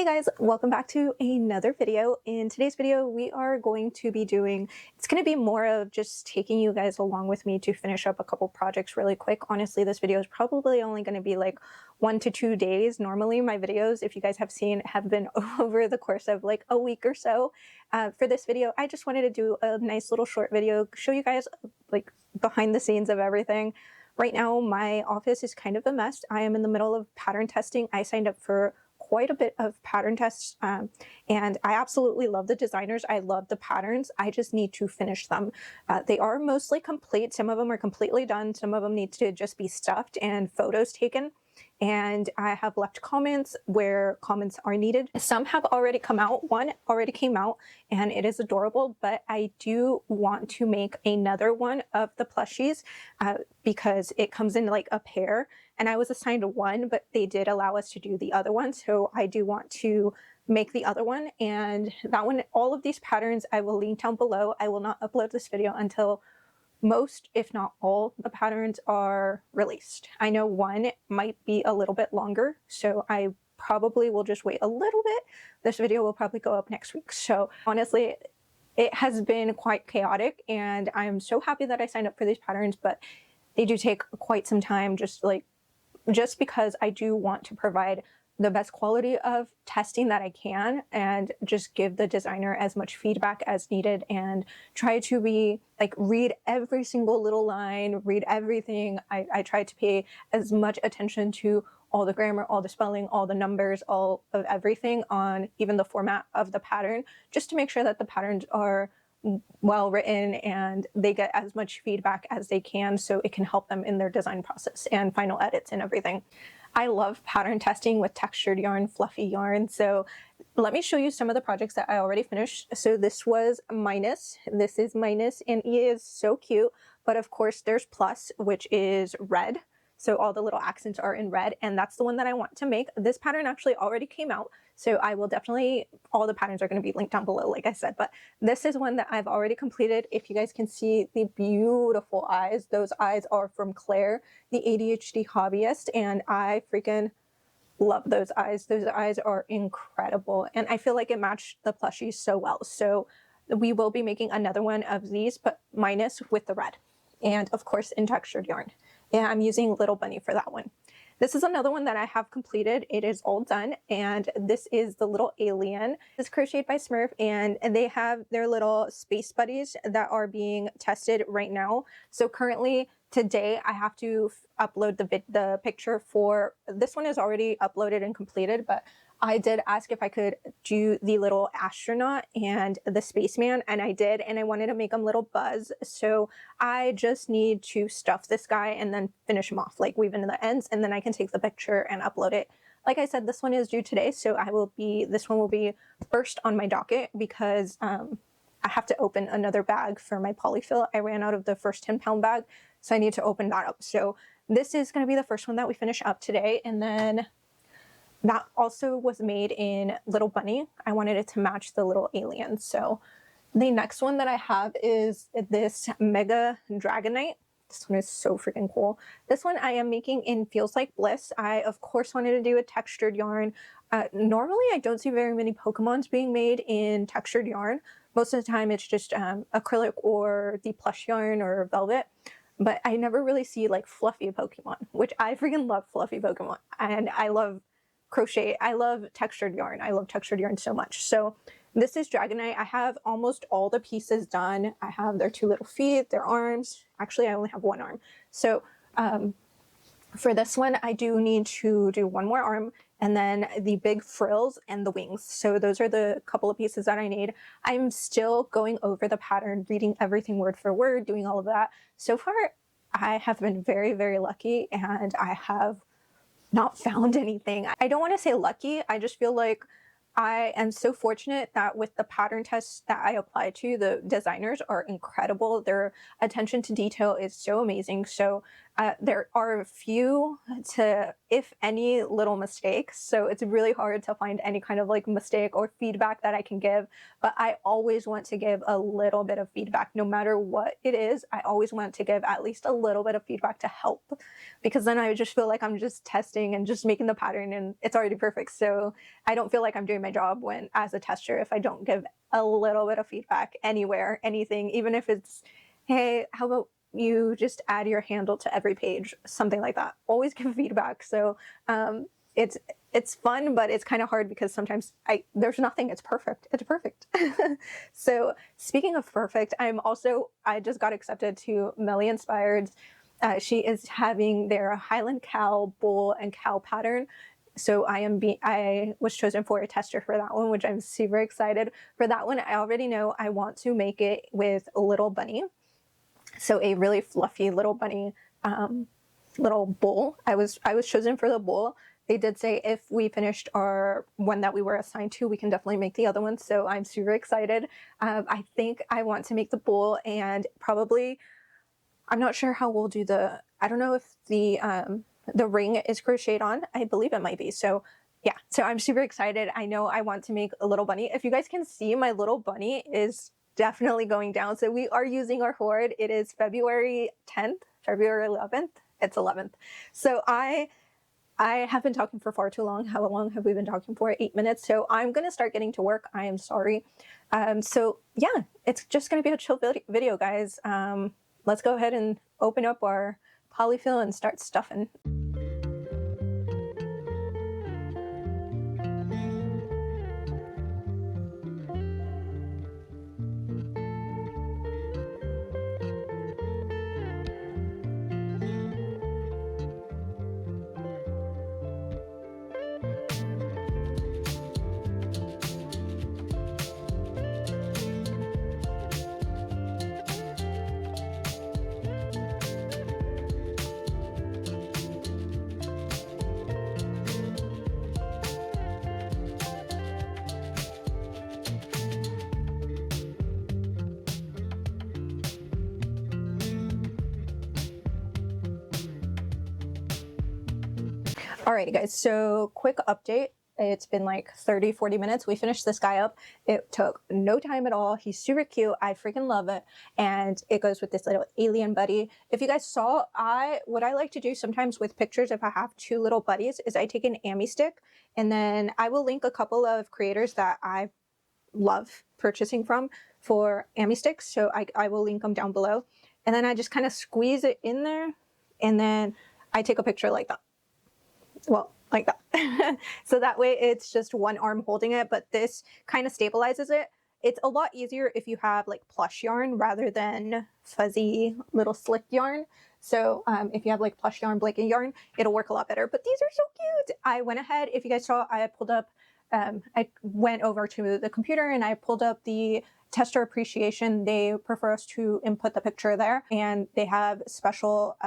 guys, welcome back to another video. In today's video, we are going to be doing, it's going to be more of just taking you guys along with me to finish up a couple projects really quick. Honestly, this video is probably only going to be like 1 to 2 days. Normally my videos, if you guys have seen, have been over the course of like a week or so. For this video, I just wanted to do a nice little short video, show you guys like behind the scenes of everything. Right now, my office is kind of a mess. I am in the middle of pattern testing. I signed up for quite a bit of pattern tests and I absolutely love the designers. I love the patterns. I just need to finish them. They are mostly complete. Some of them are completely done. Some of them need to just be stuffed and photos taken. And I have left comments where comments are needed. Some have already come out. One already came out and it is adorable, but I do want to make another one of the plushies because it comes in like a pair, and I was assigned one, but they did allow us to do the other one. So I do want to make the other one, and that one, all of these patterns I will link down below. I will not upload this video until most, if not all, the patterns are released. I know one might be a little bit longer, so I probably will just wait a little bit. This video will probably go up next week. So honestly, it has been quite chaotic, and I'm so happy that I signed up for these patterns, but they do take quite some time, just because I do want to provide the best quality of testing that I can and just give the designer as much feedback as needed and try to be like, read every single little line, read everything. I try to pay as much attention to all the grammar, all the spelling, all the numbers, all of everything on even the format of the pattern, just to make sure that the patterns are well written and they get as much feedback as they can so it can help them in their design process and final edits and everything. I love pattern testing with textured yarn, fluffy yarn. So let me show you some of the projects that I already finished. So this was Minus. This is Minus and he is so cute. But of course there's Plus, which is red. So all the little accents are in red, and that's the one that I want to make. This pattern actually already came out, so I will definitely, all the patterns are going to be linked down below, like I said, but this is one that I've already completed. If you guys can see the beautiful eyes, those eyes are from Claire, the ADHD hobbyist, and I freaking love those eyes. Those eyes are incredible, and I feel like it matched the plushie so well. So we will be making another one of these, but Minus with the red, and of course in textured yarn. And I'm using Little Bunny for that one. This is another one that I have completed. It is all done, and this is the little alien. It's crocheted by Smurf, and they have their little space buddies that are being tested right now. So currently today I have to upload the picture for this one. Is already uploaded and completed, but I did ask if I could do the little astronaut and the spaceman, and I did, and I wanted to make them little Buzz. So I just need to stuff this guy and then finish him off, like weave into the ends, and then I can take the picture and upload it. Like I said, this one is due today, so this one will be first on my docket because I have to open another bag for my polyfill. I ran out of the first 10-pound bag, so I need to open that up. So this is going to be the first one that we finish up today, and then that also was made in Little Bunny. I wanted it to match the little alien. So the next one that I have is this Mega Dragonite. This one is so freaking cool. This one I am making in Feels Like Bliss. I, of course, wanted to do a textured yarn. Normally, I don't see very many Pokemons being made in textured yarn. Most of the time, it's just acrylic or the plush yarn or velvet. But I never really see like fluffy Pokemon, which I freaking love fluffy Pokemon. And I love crochet. I love textured yarn. I love textured yarn so much. So this is Dragonite. I have almost all the pieces done. I have their 2 little feet, their arms. Actually, I only have 1 arm. So for this one, I do need to do 1 more arm and then the big frills and the wings. So those are the couple of pieces that I need. I'm still going over the pattern, reading everything word for word, doing all of that. So far, I have been very, very lucky, and I have not found anything. I don't want to say lucky. I just feel like I am so fortunate that with the pattern tests that I apply to, the designers are incredible. Their attention to detail is so amazing. So there are a few to, if any, little mistakes. So it's really hard to find any kind of like mistake or feedback that I can give. But I always want to give a little bit of feedback, no matter what it is. I always want to give at least a little bit of feedback to help, because then I just feel like I'm just testing and just making the pattern and it's already perfect. So I don't feel like I'm doing my job when, as a tester, if I don't give a little bit of feedback anywhere, anything, even if it's, hey, how about you just add your handle to every page, something like that. Always give feedback. So it's fun, but it's kind of hard because sometimes there's nothing. It's perfect. It's perfect. So speaking of perfect, I just got accepted to Melly Inspired's. She is having their Highland cow, bull, and cow pattern. So I was chosen for a tester for that one, which I'm super excited for. That one, I already know I want to make it with a little bunny. So a really fluffy little bunny, little bull. I was chosen for the bull. They did say if we finished our one that we were assigned to, we can definitely make the other one. So I'm super excited. I think I want to make the bull, and probably, I'm not sure how we'll do I don't know if the ring is crocheted on. I believe it might be. So yeah, so I'm super excited. I know I want to make a little bunny. If you guys can see, my little bunny is definitely going down. So we are using our hoard. It is February 10th, February 11th. It's 11th. So I have been talking for far too long. How long have we been talking for? 8 minutes. So I'm going to start getting to work. I am sorry. So yeah, it's just going to be a chill video, guys. Let's go ahead and open up our polyfill and start stuffing. Alrighty guys, so quick update. It's been like 30-40 minutes. We finished this guy up. It took no time at all. He's super cute. I freaking love it. And it goes with this little alien buddy. If you guys saw, what I like to do sometimes with pictures, if I have two little buddies, is I take an Ami stick, and then I will link a couple of creators that I love purchasing from for Ami sticks. So I will link them down below. And then I just kind of squeeze it in there, and then I take a picture like that. Well, like that. So that way it's just one arm holding it, but this kind of stabilizes it. It's a lot easier if you have like plush yarn rather than fuzzy little slick yarn. So if you have like plush yarn, blanket yarn, it'll work a lot better. But these are so cute. I went ahead, if you guys saw, I pulled up, I went over to the computer and I pulled up the tester appreciation. They prefer us to input the picture there, and they have special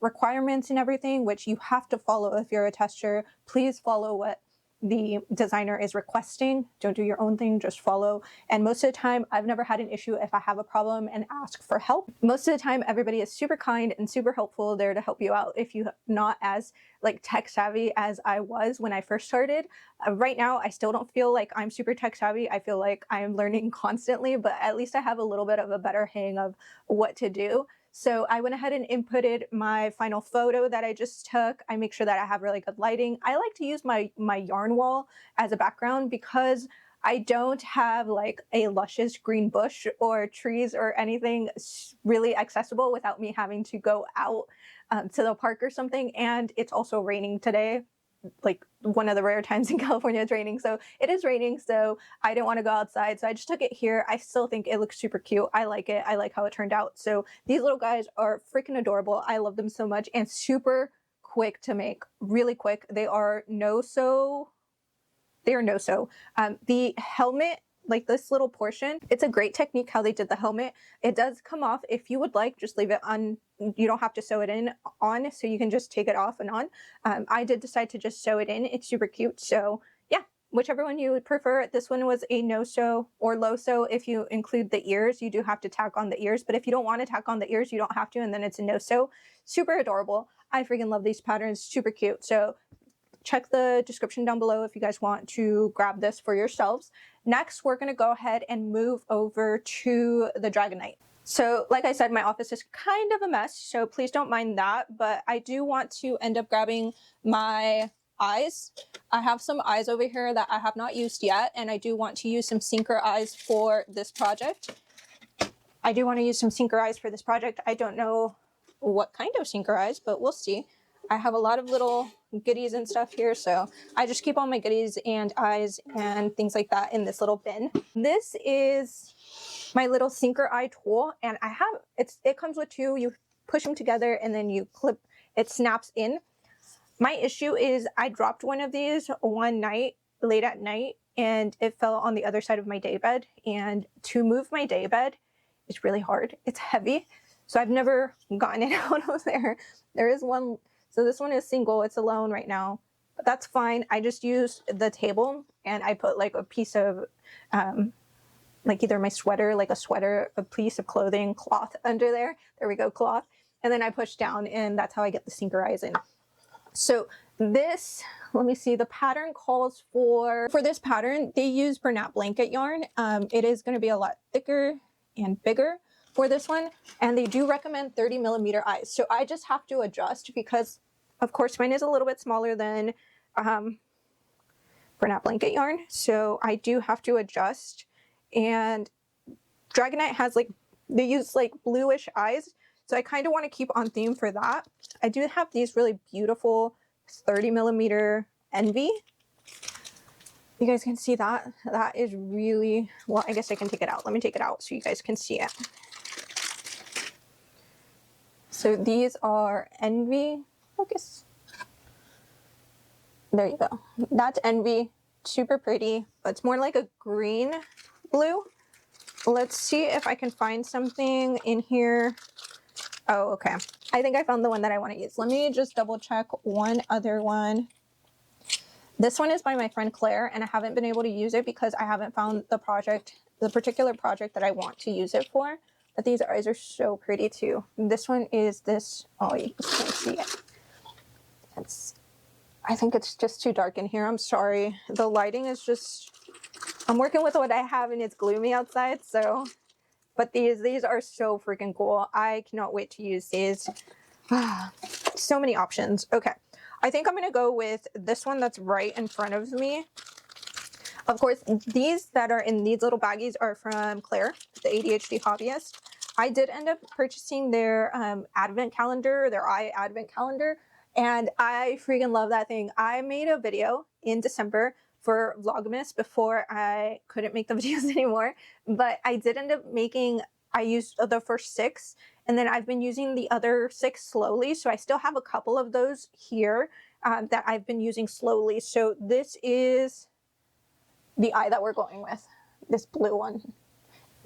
requirements and everything, which you have to follow if you're a tester. Please follow what the designer is requesting. Don't do your own thing, just follow. And most of the time, I've never had an issue if I have a problem and ask for help. Most of the time, everybody is super kind and super helpful there to help you out if you're not as like tech savvy as I was when I first started. Right now, I still don't feel like I'm super tech savvy. I feel like I am learning constantly, but at least I have a little bit of a better hang of what to do. So I went ahead and inputted my final photo that I just took. I make sure that I have really good lighting. I like to use my yarn wall as a background because I don't have like a luscious green bush or trees or anything really accessible without me having to go out to the park or something. And it's also raining today. Like one of the rare times in California it's raining. So it is raining, so I didn't want to go outside. So I just took it here. I still think it looks super cute. I like it. I like how it turned out. So these little guys are freaking adorable. I love them so much, and super quick to make, really quick. They are no-sew. The helmet, like this little portion, it's a great technique how they did the helmet. It does come off. If you would like, just leave it on. You don't have to sew it on, so you can just take it off and on. I did decide to just sew it in. It's super cute. So yeah, whichever one you would prefer. This one was a no-sew or low-sew. If you include the ears, you do have to tack on the ears, but if you don't want to tack on the ears, you don't have to, and then it's a no-sew. Super adorable. I freaking love these patterns. Super cute. So check the description down below if you guys want to grab this for yourselves. Next, we're going to go ahead and move over to the Dragonite. So like I said, my office is kind of a mess, so please don't mind that, but I do want to end up grabbing my eyes. I have some eyes over here that I have not used yet, and I do want to use some sinker eyes for this project. I don't know what kind of sinker eyes, but we'll see. I have a lot of little goodies and stuff here, so I just keep all my goodies and eyes and things like that in this little bin. This is my little sinker eye tool, and it comes with two. You push them together and then you clip, it snaps in. My issue is I dropped one of these one night late at night and it fell on the other side of my daybed, and to move my daybed is really hard. It's heavy, so I've never gotten it out of there. There is one, so this one is single, it's alone right now, but that's fine. I just used the table and I put like a piece of like either my sweater, like a sweater, a piece of clothing, cloth under there. There we go, cloth. And then I push down, and that's how I get the sinker eyes in. So this, let me see, the pattern calls for this pattern, they use Bernat blanket yarn. It is going to be a lot thicker and bigger for this one, and they do recommend 30mm eyes. So I just have to adjust because, of course, mine is a little bit smaller than Bernat blanket yarn. So I do have to adjust. And Dragonite has they use bluish eyes, so I kind of want to keep on theme for that. I do have these really beautiful 30mm Envy. You guys can see that. That is really, well, I guess I can take it out. Let me take it out so you guys can see it. So these are Envy. Focus. There you go. That's Envy. Super pretty, but it's more like a green blue. Let's see if I can find something in here. Oh, okay. I think I found the one that I want to use. Let me just double check one other one. This one is by my friend Claire, and I haven't been able to use it because I haven't found the particular project that I want to use it for. But these eyes are so pretty too. This one is this, oh, you can't see it. I think it's just too dark in here. I'm sorry. The lighting is just, I'm working with what I have and it's gloomy outside, so, but these are so freaking cool. I cannot wait to use these. So many options. Okay. I think I'm going to go with this one that's right in front of me. Of course, these that are in these little baggies are from Claire, the ADHD hobbyist. I did end up purchasing their advent calendar, their eye advent calendar, and I freaking love that thing. I made a video in December for Vlogmas before I couldn't make the videos anymore, but I did end up making, I used the first 6, and then I've been using the other 6 slowly, so I still have a couple of those here that I've been using slowly. So this is the eye that we're going with, this blue one.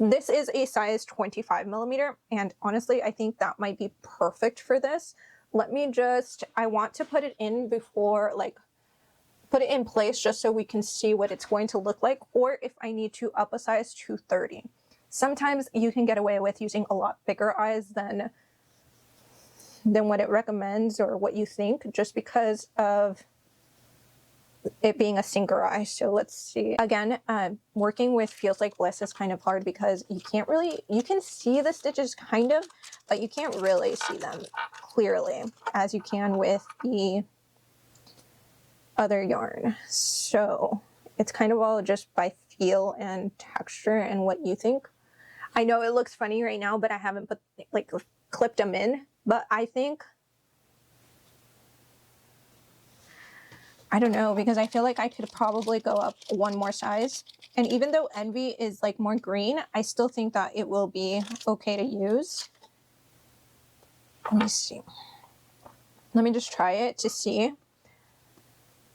This is a size 25mm, and honestly, I think that might be perfect for this. Let me just, I want to put it in before, put it in place just so we can see what it's going to look like, or if I need to up a size to 30. Sometimes you can get away with using a lot bigger eyes than what it recommends or what you think, just because of it being a sinker eye. So let's see. Again, working with Feels Like Bliss is kind of hard because you can't really, you can see the stitches kind of, but you can't really see them clearly as you can with the other yarn. So it's kind of all just by feel and texture and what you think. I know it looks funny right now, but I haven't put clipped them in, but I think, I don't know, because I feel like I could probably go up one more size. And even though Envy is more green, I still think that it will be okay to use. Let me see. Let me just try it to see.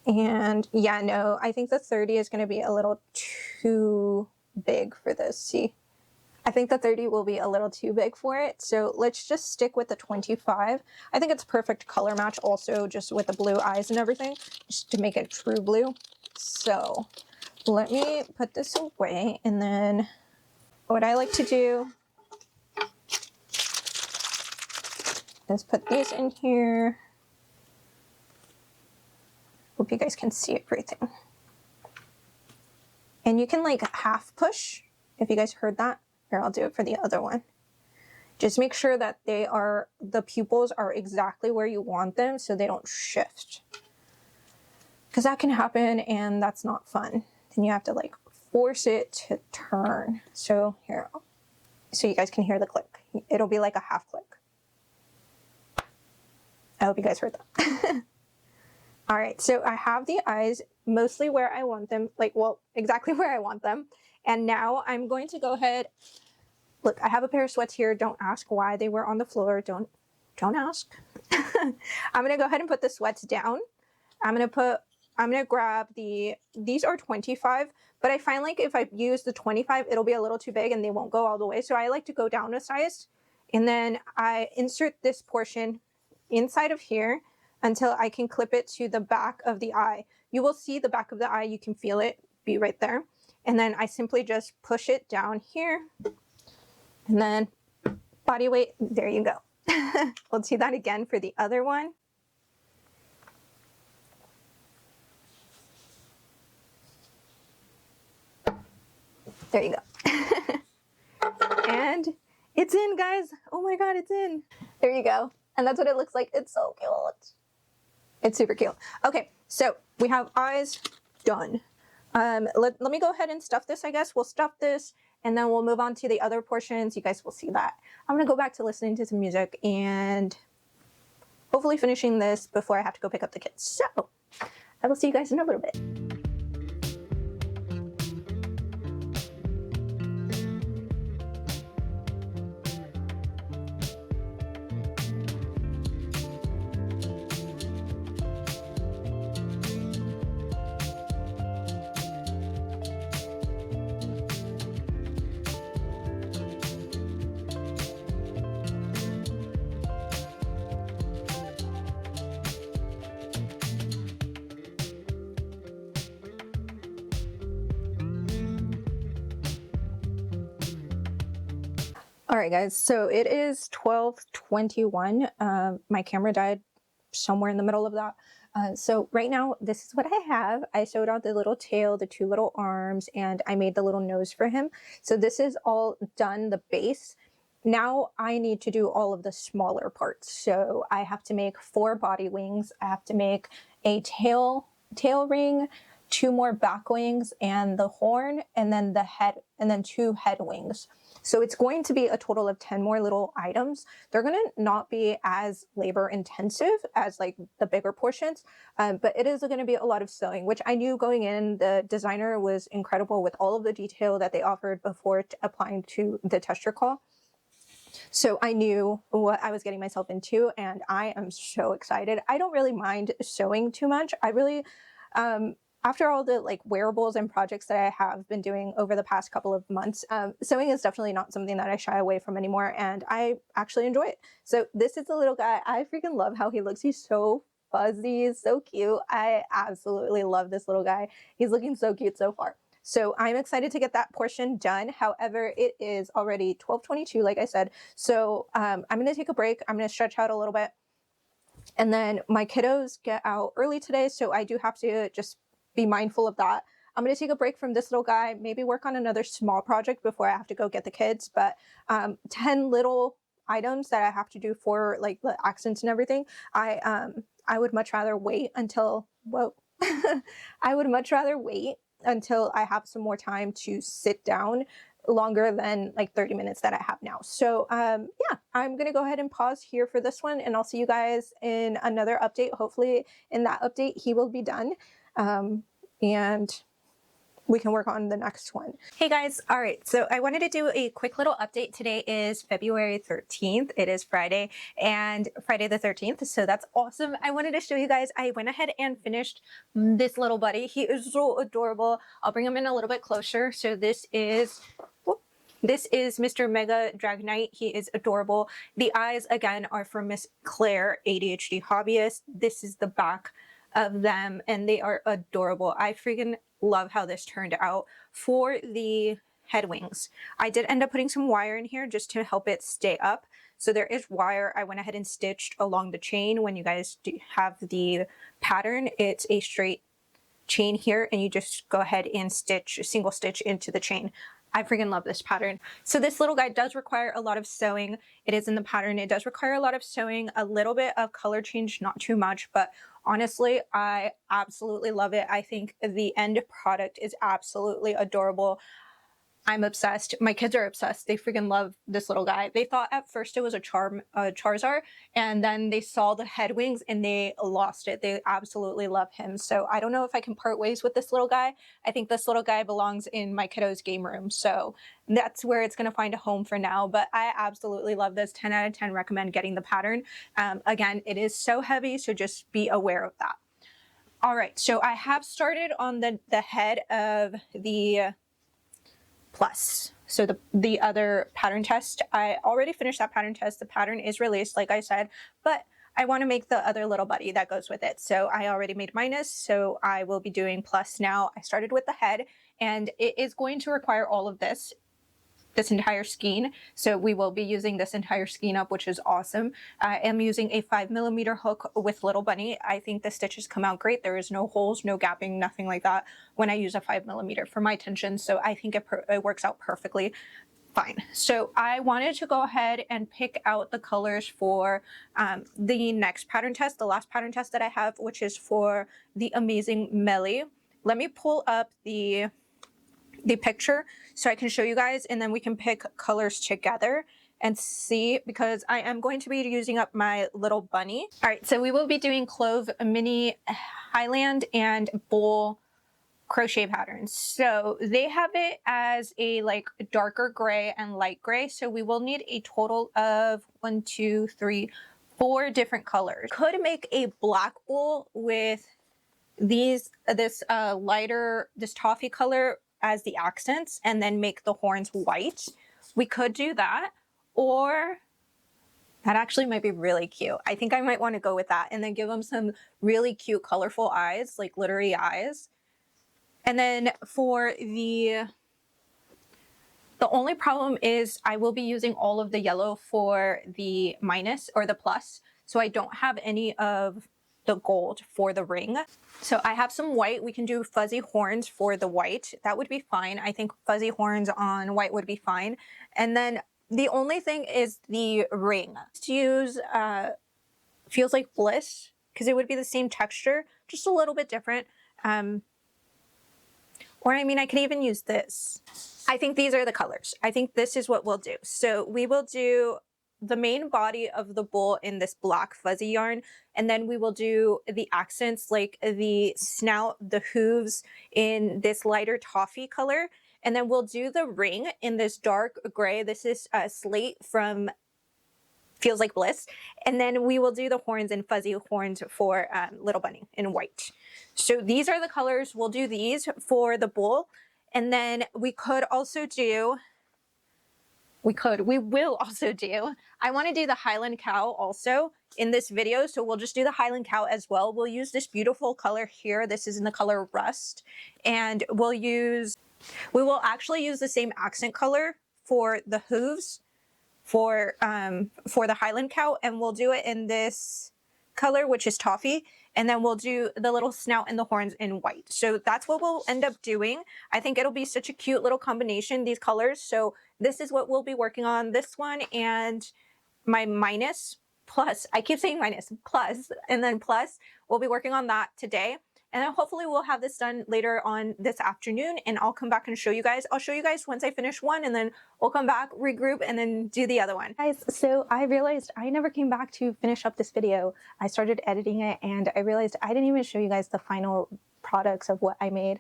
And yeah, no, I think the 30 is going to be a little too big for this. See, I think the 30 will be a little too big for it. So let's just stick with the 25. I think it's perfect color match also, just with the blue eyes and everything, just to make it true blue. so let me put this away, and then what I like to do is put these in here. Hope you guys can see everything. And you can like half push, if you guys heard that. Here, I'll do it for the other one. Just make sure that the pupils are exactly where you want them so they don't shift. Because that can happen and that's not fun. Then you have to like force it to turn. So here, so you guys can hear the click. It'll be like a half click. I hope you guys heard that. All right, so I have the eyes mostly where I want them, like, well, exactly where I want them. And now I'm going to go ahead. Look, I have a pair of sweats here. Don't ask why they were on the floor. Don't ask. I'm gonna go ahead and put the sweats down. I'm gonna grab these are 25, but I find like if I use the 25, it'll be a little too big and they won't go all the way. So I like to go down a size, and then I insert this portion inside of here until I can clip it to the back of the eye. You will see the back of the eye. You can feel it be right there. And then I simply just push it down here. And then body weight, there you go. We'll do that again for the other one. There you go. And it's in, guys. Oh my God, it's in. There you go. And that's what it looks like. It's so cute. It's super cute. Okay, so we have eyes done. Let me go ahead and stuff this, I guess. We'll stuff this, and then we'll move on to the other portions. You guys will see that. I'm going to go back to listening to some music and hopefully finishing this before I have to go pick up the kids. So I will see you guys in a little bit. All right, guys, so it is 12:21. My camera died somewhere in the middle of that. So right now, this is what I have. I sewed out the little tail, the two little arms, and I made the little nose for him. So this is all done, the base. Now I need to do all of the smaller parts. So I have to make 4 body wings. I have to make a tail ring, 2 more back wings, and the horn, and then the head, and then 2 head wings. So it's going to be a total of 10 more little items. They're going to not be as labor intensive as like the bigger portions, but it is going to be a lot of sewing, which I knew going in. The designer was incredible with all of the detail that they offered before applying to the tester call. So I knew what I was getting myself into, and I am so excited. I don't really mind sewing too much. I really, after all the like wearables and projects that I have been doing over the past couple of months, sewing is definitely not something that I shy away from anymore, and I actually enjoy it. So this is the little guy. I freaking love how he looks. He's so fuzzy, so cute. I absolutely love this little guy. He's looking so cute so far. So I'm excited to get that portion done. However, it is already 12:22, like I said. So I'm going to take a break. I'm going to stretch out a little bit. And then my kiddos get out early today, so I do have to just be mindful of that. I'm going to take a break from this little guy, maybe work on another small project before I have to go get the kids. But 10 little items that I have to do for like the accents and everything, I would much rather wait until, whoa, I would much rather wait until I have some more time to sit down longer than like 30 minutes that I have now. So yeah, I'm going to go ahead and pause here for this one, and I'll see you guys in another update. Hopefully in that update, he will be done. And we can work on the next one. Hey guys, all right, so I wanted to do a quick little update. Today is February 13th. It is Friday, and Friday the 13th, so that's awesome. I wanted to show you guys, I went ahead and finished this little buddy. He is so adorable. I'll bring him in a little bit closer. So this is Mr. Mega Dragonite. He is adorable. The eyes, again, are from Miss Claire, ADHD Hobbyist. This is the back of them, and they are adorable. I freaking love how this turned out. For the head wings, I did end up putting some wire in here just to help it stay up. So there is wire. I went ahead and stitched along the chain. When you guys do have the pattern, it's a straight chain here, and you just go ahead and stitch, single stitch into the chain. I freaking love this pattern. So this little guy does require a lot of sewing. It is in the pattern. It does require a lot of sewing, a little bit of color change, not too much, but honestly, I absolutely love it. I think the end product is absolutely adorable. I'm obsessed. My kids are obsessed. They freaking love this little guy. They thought at first it was a Charizard, and then they saw the head wings and they lost it. They absolutely love him. So I don't know if I can part ways with this little guy. I think this little guy belongs in my kiddo's game room. So that's where it's going to find a home for now. But I absolutely love this. 10 out of 10 recommend getting the pattern. Again, it is so heavy, so just be aware of that. All right, so I have started on the head of the plus. So the other pattern test, I already finished that pattern test. The pattern is released, like I said, but I want to make the other little buddy that goes with it. So I already made minus, so I will be doing plus now. I started with the head, and it is going to require all of this entire skein. So we will be using this entire skein up, which is awesome. I am using a 5mm hook with Little Bunny. I think the stitches come out great. There is no holes, no gapping, nothing like that when I use a 5mm for my tension. So I think it works out perfectly fine. So I wanted to go ahead and pick out the colors for the next pattern test, the last pattern test that I have, which is for the Amazing Melly. Let me pull up the picture so I can show you guys, and then we can pick colors together and see, because I am going to be using up my Little Bunny. All right, so we will be doing Clove, Mini, Highland, and Bull crochet patterns. So they have it as a like darker gray and light gray. So we will need a total of 1, 2, 3, 4 different colors. Could make a black bull with this lighter, this toffee color as the accents, and then make the horns white. We could do that, or that actually might be really cute. I think I might want to go with that, and then give them some really cute colorful eyes, like glittery eyes. And then for the only problem is I will be using all of the yellow for the minus or the plus, so I don't have any of the gold for the ring. So I have some white. We can do fuzzy horns for the white. That would be fine. I think fuzzy horns on white would be fine. And then the only thing is the ring. To use Feels Like Bliss, because it would be the same texture, just a little bit different. Or I mean, I could even use this. I think these are the colors. I think this is what we'll do. So we will do the main body of the bull in this black fuzzy yarn, and then we will do the accents like the snout, the hooves in this lighter toffee color, and then we'll do the ring in this dark gray. This is Slate from Feels Like Bliss, and then we will do the horns and fuzzy horns for Little Bunny in white. So these are the colors. We'll do these for the bull, and then we could also do we will also do, I want to do the Highland Cow also in this video. So we'll just do the Highland Cow as well. We'll use this beautiful color here. This is in the color Rust. And we will actually use the same accent color for the hooves for the Highland Cow. And we'll do it in this color, which is toffee. And then we'll do the little snout and the horns in white. So that's what we'll end up doing. I think it'll be such a cute little combination, these colors. So this is what we'll be working on, this one and my minus plus. I keep saying minus, plus, and then plus. We'll be working on that today. And then hopefully we'll have this done later on this afternoon, and I'll come back and show you guys. I'll show you guys once I finish one, and then we'll come back, regroup, and then do the other one. Guys, so I realized I never came back to finish up this video. I started editing it, and I realized I didn't even show you guys the final products of what I made.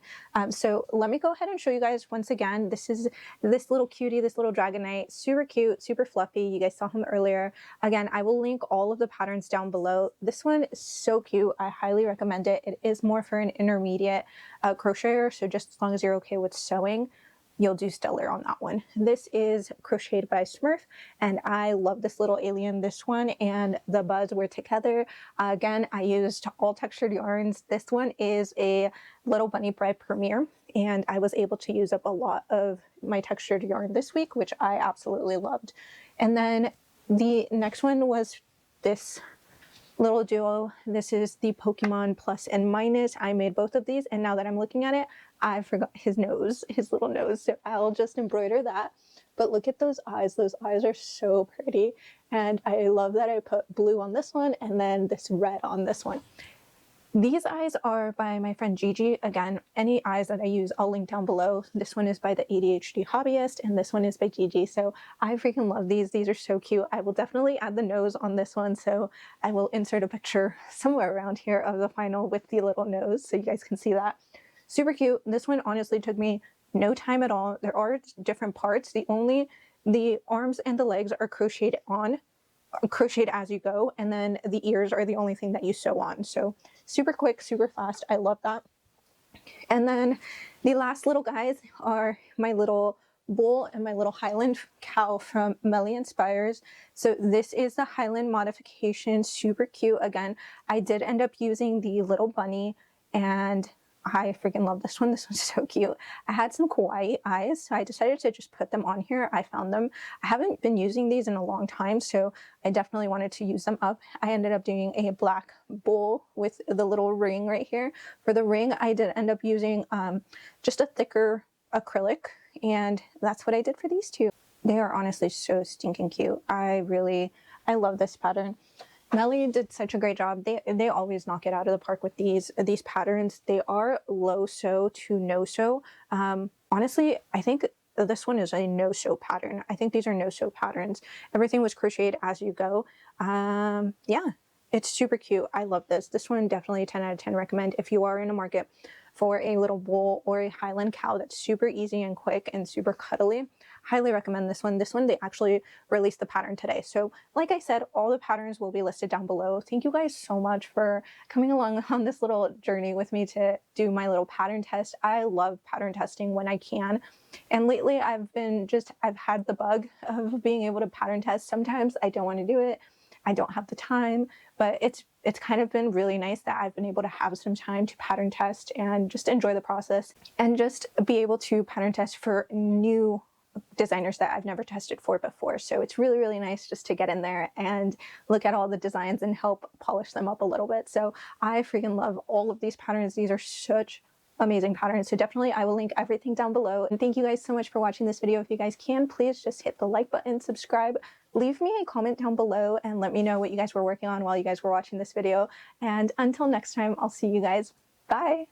So let me go ahead and show you guys once again. This is this little cutie, this little Dragonite, super cute, super fluffy. You guys saw him earlier. Again, I will link all of the patterns down below. This one is so cute. I highly recommend it. It is more for an intermediate crocheter, so just as long as you're okay with sewing. you'll do stellar on that one. This is crocheted by Smurf, and I love this little alien. This one and the Buzz were together. Again, I used all textured yarns. This one is a Little Bunny Bread Premiere, and I was able to use up a lot of my textured yarn this week, which I absolutely loved. And then the next one was this little duo. This is the Pokemon Plus and Minus. I made both of these, and now that I'm looking at it, I forgot his nose, his little nose, so I'll just embroider that. But look at those eyes. Those eyes are so pretty, and I love that I put blue on this one and then this red on this one. These eyes are by my friend Gigi. Again, any eyes that I use, I'll link down below. This one is by the ADHD Hobbyist, and this one is by Gigi. So I freaking love these. These are so cute. I will definitely add the nose on this one, so I will insert a picture somewhere around here of the final with the little nose so you guys can see that. Super cute. This one honestly took me no time at all. There are different parts. The arms and the legs are crocheted as you go, and then the ears are the only thing that you sew on. So super quick, super fast. I love that. And then the last little guys are my little bull and my little Highland cow from Melly Inspires. So this is the Highland modification, super cute. Again, I did end up using the little bunny, and I freaking love this one. This one's so cute. I had some kawaii eyes, so I decided to just put them on here. I found them. I haven't been using these in a long time, so I definitely wanted to use them up. I ended up doing a black bull with the little ring right here. For the ring, I did end up using just a thicker acrylic, and that's what I did for these two. They are honestly so stinking cute. I love this pattern. Melly did such a great job. They always knock it out of the park with these patterns. They are low sew to no sew. Honestly, I think this one is a no sew pattern. I think these are no sew patterns. Everything was crocheted as you go. Yeah, it's super cute. I love this. This one definitely 10 out of 10 recommend if you are in a market for a little bull or a Highland cow that's super easy and quick and super cuddly. Highly recommend this one. This one, they actually released the pattern today. So like I said, all the patterns will be listed down below. Thank you guys so much for coming along on this little journey with me to do my little pattern test. I love pattern testing when I can. And lately I've had the bug of being able to pattern test. Sometimes I don't want to do it. I don't have the time, but it's kind of been really nice that I've been able to have some time to pattern test and just enjoy the process and just be able to pattern test for new designers that I've never tested for before. So it's really, really nice just to get in there and look at all the designs and help polish them up a little bit. So I freaking love all of these patterns. These are such amazing patterns. So definitely I will link everything down below. And thank you guys so much for watching this video. If you guys can, please just hit the like button, subscribe, leave me a comment down below and let me know what you guys were working on while you guys were watching this video. And until next time, I'll see you guys. Bye.